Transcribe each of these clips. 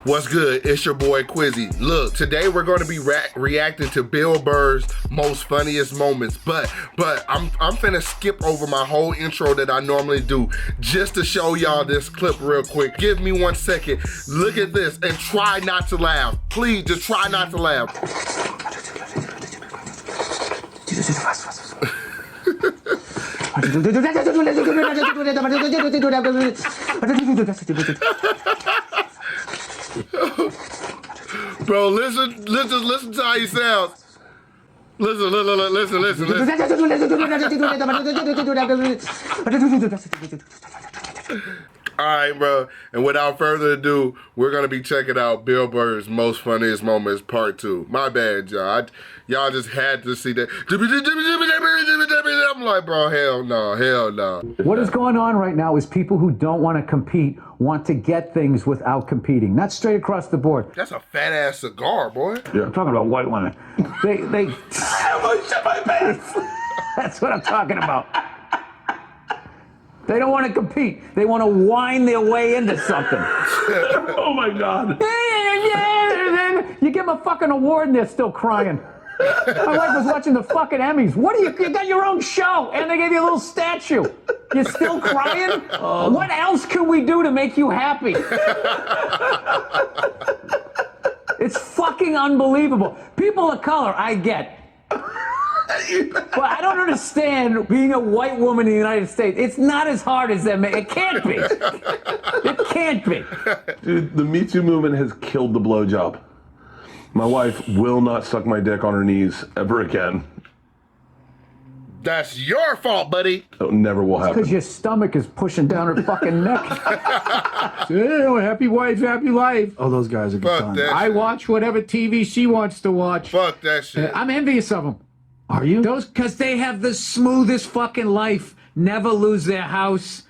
What's good? It's your boy Quizzy. Look, today we're going to be reacting to Bill Burr's most funniest moments, but I'm finna skip over my whole intro that I normally do just to show y'all this clip real quick. Give me 1 second. Look at this and try not to laugh. Please, just try not to laugh. Bro, listen to how he sounds. Listen. All right, bro. And without further ado, we're gonna be checking out Bill Burr's most funniest moments, part 2. My bad, y'all. Y'all just had to see that. I'm like, bro, hell no. What is going on right now is people who don't want to compete want to get things without competing. Not straight across the board. That's a fat ass cigar, boy. Yeah. I'm talking about white women. They I almost shit my pants. That's what I'm talking about. They don't want to compete. They want to whine their way into something. Oh my God. You give them a fucking award and they're still crying. My wife was watching the fucking Emmys. What do you got your own show and they gave you a little statue. You're still crying? What else can we do to make you happy? It's fucking unbelievable. People of color, I get. But I don't understand being a white woman in the United States. It's not as hard as them. It can't be. It can't be. Dude, the Me Too movement has killed the blowjob. My wife will not suck my dick on her knees ever again. That's your fault, buddy. That never will happen. Because your stomach is pushing down her fucking neck. Happy wife, happy life. Oh, those guys are good Fuck fun. that I shit. watch whatever TV she wants to watch. Fuck that shit. I'm envious of them. Are you? Those, because they have the smoothest fucking life. Never lose their house.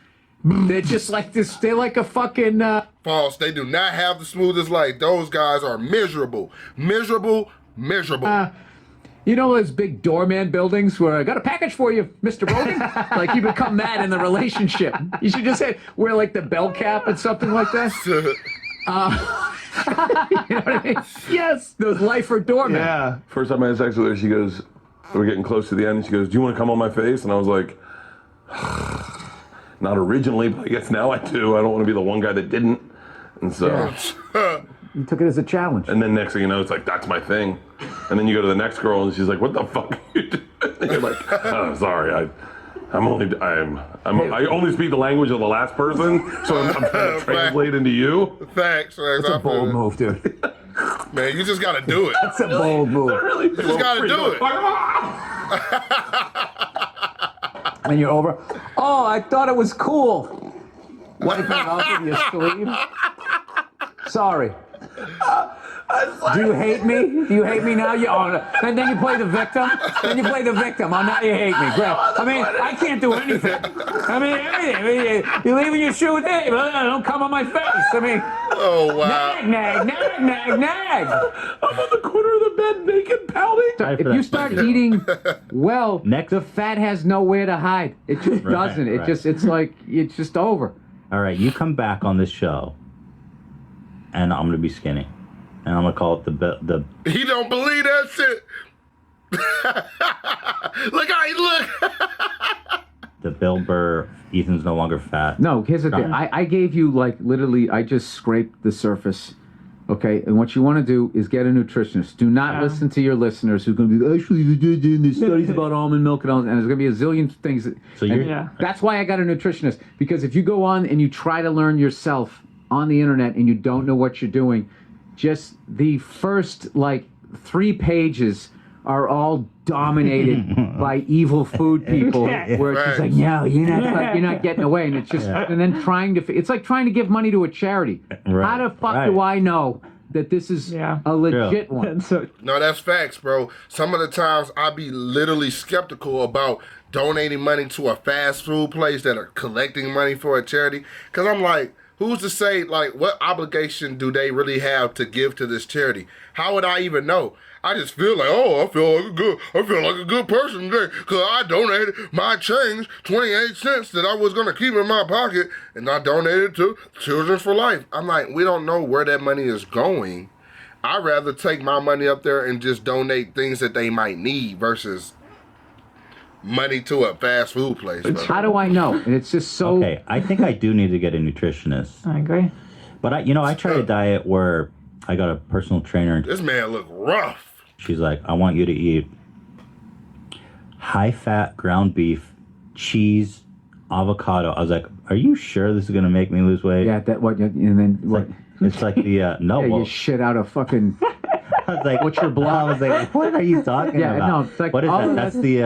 They're just like this. They're like a fucking. False. They do not have the smoothest life. Those guys are miserable. Miserable. You know those big doorman buildings where I got a package for you, Mr. Rogan? Like you become mad in the relationship. You should just wear like the bell cap and something like that. You know what I mean? Yes. Those lifer doormen. Yeah. First time I had sex with her, she goes, we're getting close to the end, and she goes, do you want to come on my face? And I was like, not originally, but I guess now I do. I don't want to be the one guy that didn't. And so... You took it as a challenge. And then next thing you know, it's like, that's my thing. And then you go to the next girl, and she's like, what the fuck are you doing? And you're like, oh, sorry, I only speak the language of the last person, so I'm trying to translate into you. Facts. That's a bold move, dude. Man, you just gotta do it. That's a bold move. Really, You just gotta do it. And you're over. Oh, I thought it was cool. Wiping off of your sleeve. Sorry. Do you hate me? Do you hate me now? And then you play the victim. Oh, now you hate me. Great. I mean, I can't do anything. I mean, everything. You're leaving your shoe with me. Don't come on my face. I mean, Oh, wow. nag. I'm on the corner of the bed naked pouting. If you start eating well, the fat has nowhere to hide. It just doesn't. It just, it's like, it's just over. All right, you come back on this show, and I'm gonna be skinny, and I'm gonna call it the. He don't believe that shit. Look how he look. The Bill Burr. Ethan's no longer fat. No, here's the thing. I gave you, like, literally, I just scraped the surface. Okay, and what you want to do is get a nutritionist. Do not listen to your listeners who are going to be, actually, there's studies about almond milk and all, and there's going to be a zillion things. That's why I got a nutritionist, because if you go on and you try to learn yourself on the internet and you don't know what you're doing, just the first, like, 3 pages are all dominated by evil food people, where it's just like, no, you're not getting away, and it's just, and then it's like trying to give money to a charity. How the fuck do I know that this is a legit one? No, that's facts, bro. Some of the times I be literally skeptical about donating money to a fast food place that are collecting money for a charity, because I'm like, who's to say, like, what obligation do they really have to give to this charity? How would I even know? I just feel like, I feel like a good person today because I donated my change, 28 cents that I was going to keep in my pocket, and I donated to Children for Life. I'm like, we don't know where that money is going. I'd rather take my money up there and just donate things that they might need versus money to a fast food place. How do I know? And it's just so... Okay, I think I do need to get a nutritionist. I agree. But I tried a diet where I got a personal trainer. This man look rough. She's like, I want you to eat high-fat ground beef, cheese, avocado. I was like, are you sure this is going to make me lose weight? Yeah, that what, and then what? It's like the, no. Yeah, well, you shit out of fucking... I was like, what's your block? I was like, what are you talking Yeah, about? no, it's like what is all that? of That's that- the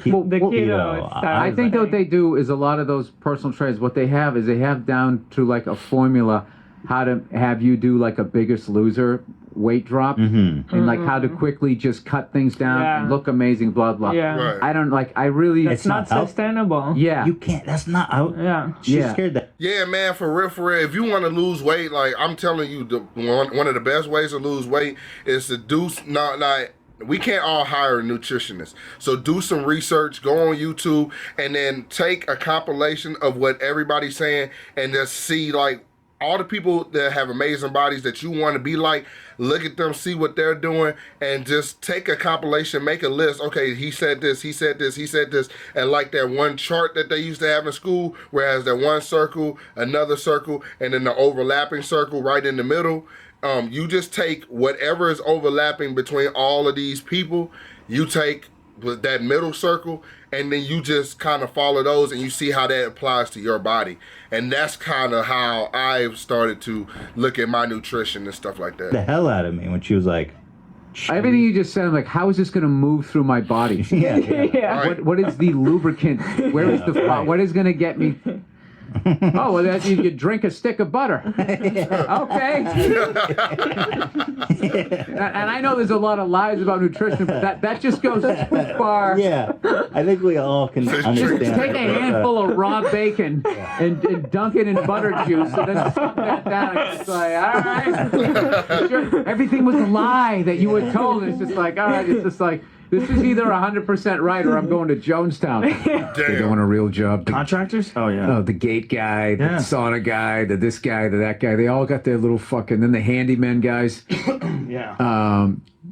keto stuff. I think that what they do is a lot of those personal trainers, what they have is they have down to like a formula how to have you do like a Biggest Loser weight drop and like how to quickly just cut things down and look amazing, blah, blah. Yeah. Right. I don't like, I really... It's not sustainable. Yeah. You can't. That's not out. Yeah. She's Yeah. scared that. Yeah, man, for real, if you want to lose weight, like, I'm telling you, one of the best ways to lose weight is to do, we can't all hire a nutritionist. So do some research, go on YouTube, and then take a compilation of what everybody's saying and just see, like, all the people that have amazing bodies that you want to be like, look at them, see what they're doing, and just take a compilation, make a list. Okay, he said this, he said this, he said this. And like that one chart that they used to have in school, where it has that one circle, another circle, and then the overlapping circle right in the middle. You just take whatever is overlapping between all of these people, you take that middle circle, and then you just kind of follow those and you see how that applies to your body. And that's kind of how I've started to look at my nutrition and stuff like that. The hell out of me when she was like, everything you just said, I'm like, how is this going to move through my body? yeah. Yeah. What is the lubricant? Where is the what is going to get me? Oh, well, that's you drink a stick of butter. Okay. And I know there's a lot of lies about nutrition, but that just goes too far. Yeah, I think we all can understand. Take a handful of raw bacon and dunk it in butter juice and then suck that down. And it's like, all right. Sure, everything was a lie that you were told. It's just like, all right, it's just like, this is either 100% right or I'm going to Jonestown. They're doing a real job. Contractors? Oh, yeah. Oh, the gate guy, the Yeah. sauna guy, the this guy, the that guy. They all got their little fucking... Then the handyman guys. Yeah.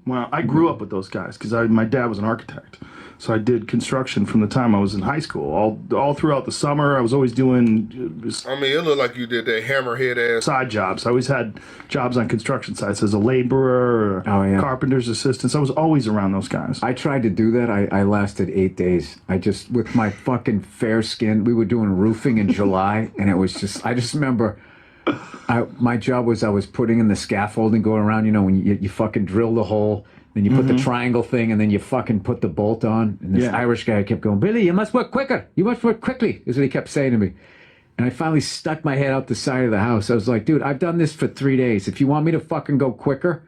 Well, I grew up with those guys because my dad was an architect. So I did construction from the time I was in high school. All throughout the summer, I was always doing I mean, it looked like you did that hammerhead ass. side jobs. I always had jobs on construction sites as a laborer or carpenter's assistant. So I was always around those guys. I tried to do that. I lasted 8 days. I just, with my fucking fair skin, we were doing roofing in July, and it was just, I just remember... my job was I was putting in the scaffolding going around, you know, when you fucking drill the hole, then you put the triangle thing, and then you fucking put the bolt on. And this Irish guy kept going, Billy, you must work quicker. You must work quickly, is what he kept saying to me. And I finally stuck my head out the side of the house. I was like, dude, I've done this for 3 days. If you want me to fucking go quicker,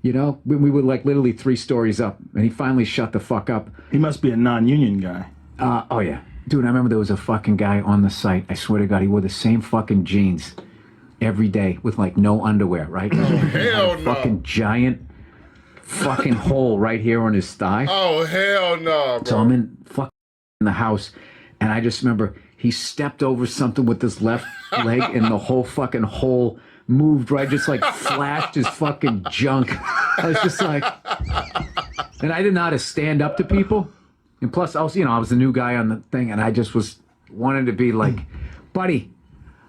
you know, we were like literally 3 stories up. And he finally shut the fuck up. He must be a non-union guy. Oh, yeah. Dude, I remember there was a fucking guy on the site. I swear to God, he wore the same fucking jeans every day with like no underwear, right? Hell no. Fucking giant fucking hole right here on his thigh. Oh, hell no, bro. So I'm in the house, and I just remember he stepped over something with his left leg, and the whole fucking hole moved right, just like flashed his fucking junk. I was just like, and I didn't know how to stand up to people. And plus, I was the new guy on the thing, and I just wanted to be like, buddy,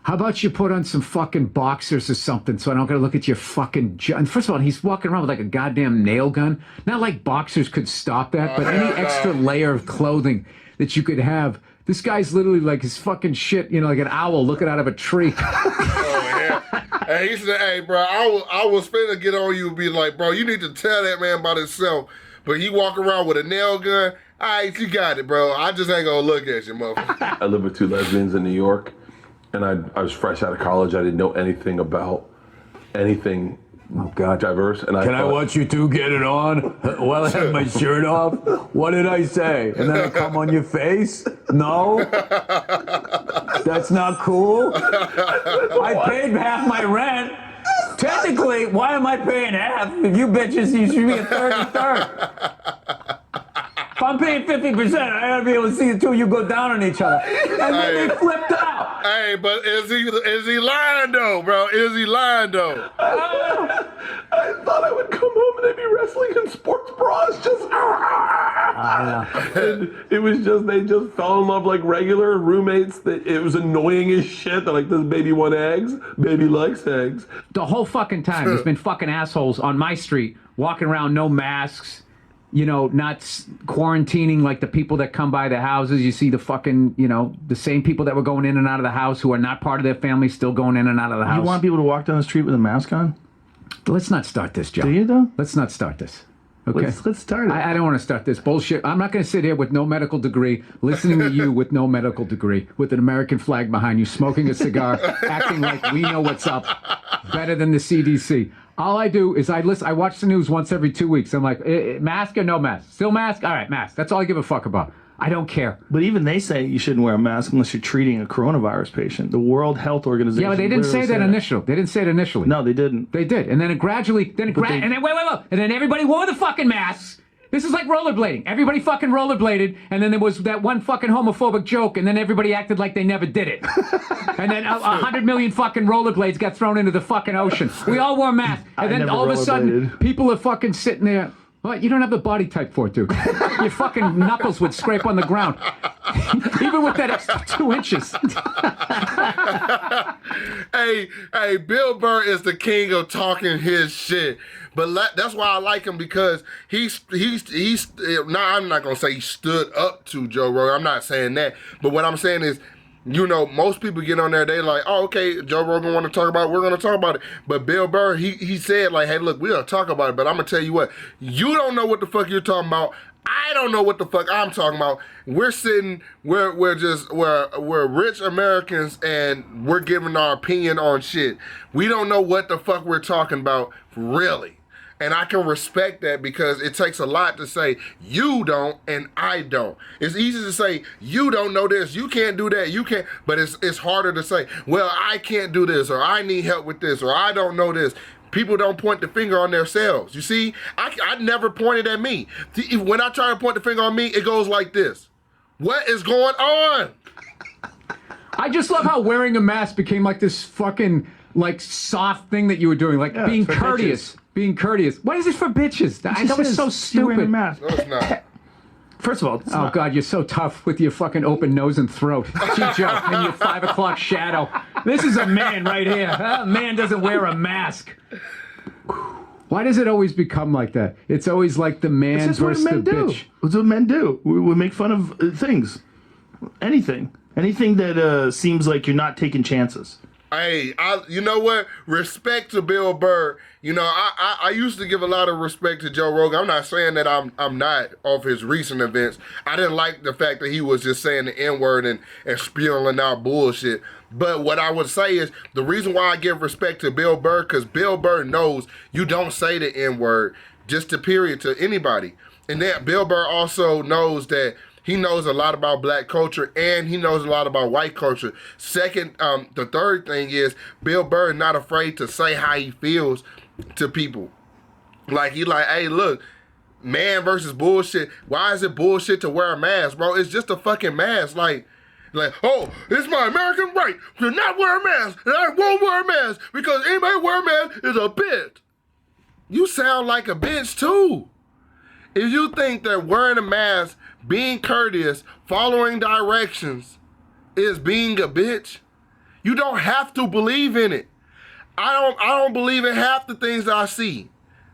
how about you put on some fucking boxers or something so I don't gotta look at your fucking junk. First of all, he's walking around with like a goddamn nail gun. Not like boxers could stop that, but any extra layer of clothing that you could have. This guy's literally like his fucking shit, you know, like an owl looking out of a tree. Oh, yeah. And he said, hey, bro, I was finna get on you and be like, bro, you need to tell that man about himself. But he walk around with a nail gun. All right, you got it, bro. I just ain't gonna look at you, motherfucker. I live with 2 lesbians in New York, and I was fresh out of college. I didn't know anything about anything diverse. And Can I watch you 2 get it on while I have my shirt off? What did I say? And then I come on your face? No? That's not cool. I paid half my rent. Technically, why am I paying half? If you bitches, you should be a third and third. If I'm paying 50%, I gotta be able to see the two of you go down on each other. And then they flipped out. Hey, but is he lying though, bro? Is he lying though? I thought I would come home and they'd be wrestling in sports bras, just. And it was just they just fell in love like regular roommates. It was annoying as shit. They're like, "This baby want eggs. Baby likes eggs." The whole fucking time, there's been fucking assholes on my street walking around, no masks. You know, not quarantining like the people that come by the houses. You see the fucking, you know, the same people that were going in and out of the house who are not part of their family still going in and out of the house. You want people to walk down the street with a mask on? Let's not start this, Joe. Do you, though? Let's not start this. Okay. Let's start it. I don't want to start this bullshit. I'm not going to sit here with no medical degree, listening to you with no medical degree, with an American flag behind you, smoking a cigar, acting like we know what's up, better than the CDC. All I do is I watch the news once every 2 weeks. I'm like, mask or no mask? Still mask? All right, mask. That's all I give a fuck about. I don't care. But even they say you shouldn't wear a mask unless you're treating a coronavirus patient. The World Health Organization. Yeah, but they didn't say that initially. They didn't say it initially. No, they didn't. They did, and then it gradually, and then wait, and then everybody wore the fucking masks. This is like rollerblading. Everybody fucking rollerbladed, and then there was that one fucking homophobic joke, and then everybody acted like they never did it. And then 100 million fucking rollerblades got thrown into the fucking ocean. We all wore masks, and then all of a sudden, people are fucking sitting there. Well, you don't have the body type for it, dude. Your fucking knuckles would scrape on the ground. Even with that extra 2 inches. Hey, Bill Burr is the king of talking his shit. But that's why I like him, because he's I'm not gonna say he stood up to Joe Rogan. I'm not saying that. But what I'm saying is, you know, most people get on there, they like, oh, okay, Joe Rogan want to talk about it, we're going to talk about it. But Bill Burr, he said, like, hey, look, we're going to talk about it, but I'm going to tell you what, you don't know what the fuck you're talking about. I don't know what the fuck I'm talking about. We're sitting, we're rich Americans, and we're giving our opinion on shit. We don't know what the fuck we're talking about, really. And I can respect that, because it takes a lot to say, you don't and I don't. It's easy to say, you don't know this, you can't do that, you can't, but it's harder to say, well, I can't do this, or I need help with this, or I don't know this. People don't point the finger on themselves. You see, I never pointed at me. When I try to point the finger on me, it goes like this. What is going on? I just love how wearing a mask became like this fucking, like, soft thing that you were doing, like being courteous. Bitches. Being courteous. What is it for bitches? I know it's so stupid. No, it's not. First of all, oh God, you're so tough with your fucking open nose and throat. Gee, Joe, and your 5 o'clock shadow. This is a man right here. A man doesn't wear a mask. Why does it always become like that? It's always like the man versus the bitch. That's what men do. We make fun of things. Anything that seems like you're not taking chances. Hey, you know what? Respect to Bill Burr. You know, I used to give a lot of respect to Joe Rogan. I'm not saying that I'm not off his recent events. I didn't like the fact that he was just saying the N-word and spewing out bullshit. But what I would say is, the reason why I give respect to Bill Burr, because Bill Burr knows you don't say the N-word, just to period, to anybody. And then Bill Burr also knows that he knows a lot about black culture, and he knows a lot about white culture. Second, the third thing is, Bill Burr is not afraid to say how he feels to people. Like, he like, hey, look, man versus bullshit. Why is it bullshit to wear a mask, bro? It's just a fucking mask. Like, oh, it's my American right to not wear a mask, and I won't wear a mask because anybody wear a mask is a bitch. You sound like a bitch too. If you think that wearing a mask, being courteous, following directions is being a bitch, you don't have to believe in it. I don't believe in half the things that I see.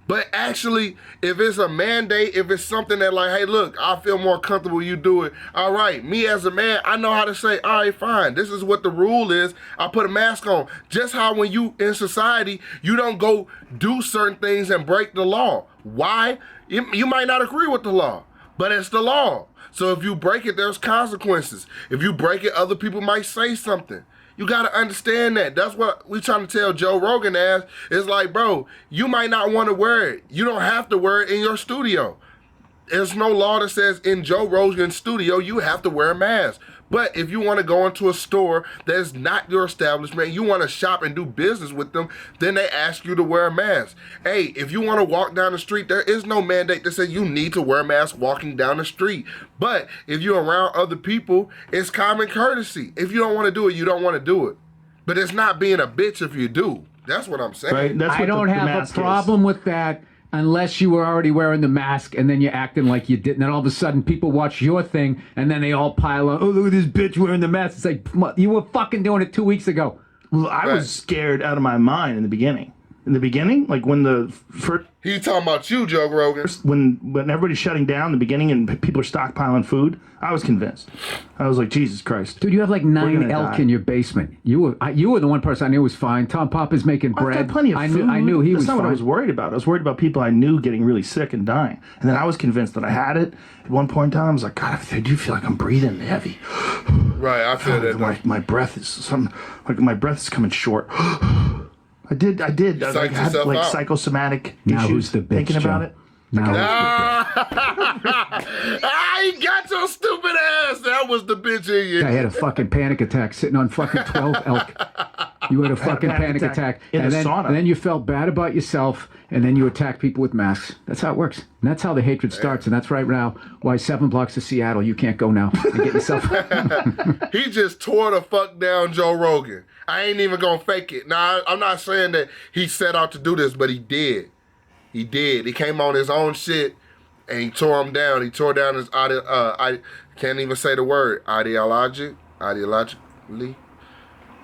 But actually, if it's a mandate, if it's something that like, hey, look, I feel more comfortable, you do it. All right, me as a man, I know how to say, all right, fine. This is what the rule is. I put a mask on. Just how when you in society, you don't go do certain things and break the law. Why? You might not agree with the law, but it's the law. So if you break it, there's consequences. If you break it, other people might say something. You got to understand that. That's what we trying to tell Joe Rogan as. It's like, bro, you might not want to wear it. You don't have to wear it in your studio. There's no law that says in Joe Rogan's studio you have to wear a mask. But if you want to go into a store that's not your establishment, you want to shop and do business with them, then they ask you to wear a mask. Hey, if you want to walk down the street, there is no mandate that says you need to wear a mask walking down the street. But if you're around other people, it's common courtesy. If you don't want to do it, you don't want to do it. But it's not being a bitch if you do. That's what I'm saying. Right? That's what I don't the have a mask problem with that unless you were already wearing the mask and then you're acting like you didn't. And all of a sudden people watch your thing and then they all pile on, oh, look at this bitch wearing the mask. It's like, you were fucking doing it 2 weeks ago. Well, I was scared out of my mind in the beginning. In the beginning, like when the first... He talking about you, Joe Rogan. When everybody's shutting down in the beginning and people are stockpiling food, I was convinced. I was like, Jesus Christ. Dude, you have like 9 gonna elk die. in your basement. You were the one person I knew was fine. Tom Papa's making bread. I've got plenty of food. I knew he was That's not fine. what I was worried about. I was worried about people I knew getting really sick and dying. And then I was convinced that I had it. At one point in time, I was like, God, I do feel like I'm breathing heavy. Right, I feel that. My breath is my breath is coming short. I did. I psyched had yourself like out. psychosomatic Now issues who's the bitch, thinking about Joe? it. Now He got your stupid ass. That was the bitch in you. I had a fucking panic attack sitting on fucking 12 elk. You had a fucking panic attack. in and the then, sauna. And then you felt bad about yourself, and then you attack people with masks. That's how it works. And that's how the hatred starts. And that's right now why 7 blocks to Seattle, you can't go now and get yourself. He just tore the fuck down Joe Rogan. I ain't even gonna fake it. Now, I'm not saying that he set out to do this, but he did. He did. He came on his own shit and he tore him down. He tore down his I can't even say the word ideologically.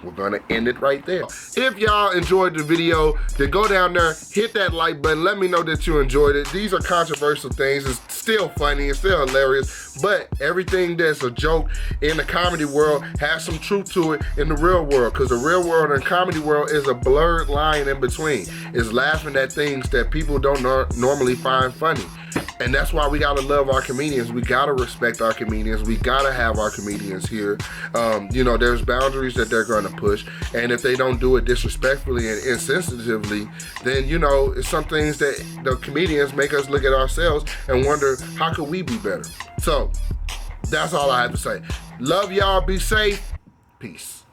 We're gonna end it right there. If y'all enjoyed the video, then go down there, hit that like button. Let me know that you enjoyed it. These are controversial things. It's still funny. It's still hilarious. But everything that's a joke in the comedy world has some truth to it in the real world. Because the real world and the comedy world is a blurred line in between. It's laughing at things that people don't normally find funny. And that's why we gotta love our comedians. We gotta respect our comedians. We gotta have our comedians here. There's boundaries that they're gonna push. And if they don't do it disrespectfully and insensitively, then, it's some things that the comedians make us look at ourselves and wonder, how could we be better? So, that's all I have to say. Love y'all. Be safe. Peace.